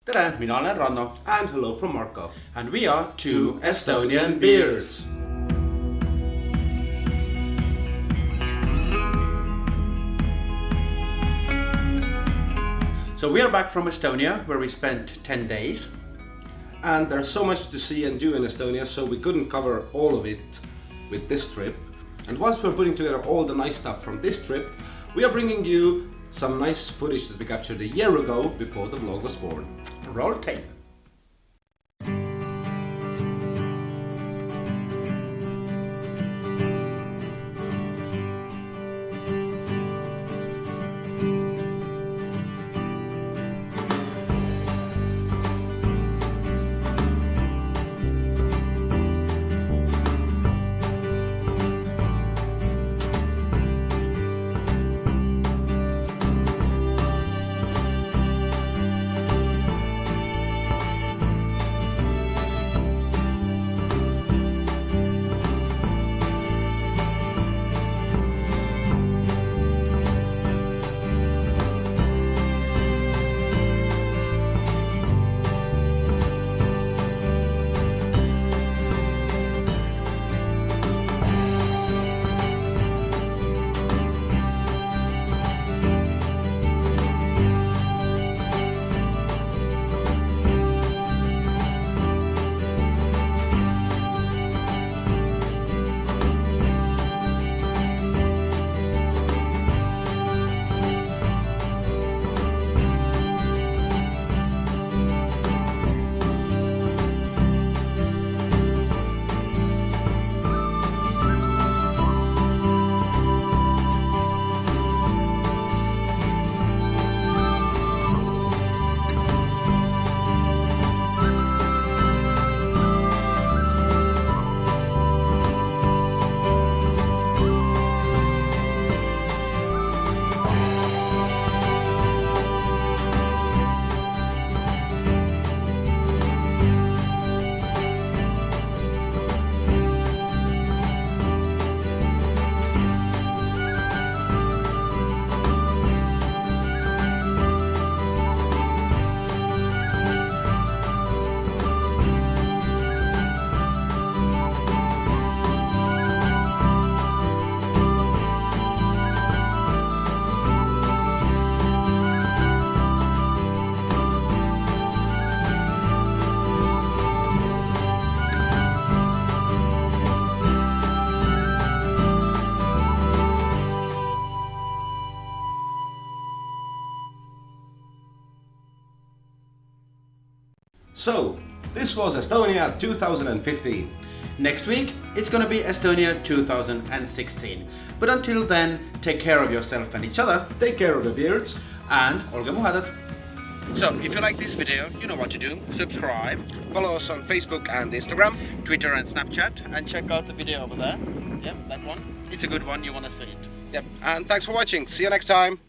Tere, mina olen Ranno. And hello from Marko. And we are two Estonian beards. So we are back from Estonia, where we spent 10 days. And there's so much to see and do in Estonia, so we couldn't cover all of it with this trip. And whilst we're putting together all the nice stuff from this trip, we are bringing you some nice footage that we captured a year ago before the vlog was born. Roll tape. So, this was Estonia 2015. Next week, it's gonna be Estonia 2016. But until then, take care of yourself and each other. Take care of the beards. And olge muhedad. So, if you like this video, you know what to do. Subscribe. Follow us on Facebook and Instagram. Twitter and Snapchat. And check out the video over there. Yep, that one. It's a good one, you wanna see it. Yep, and thanks for watching. See you next time.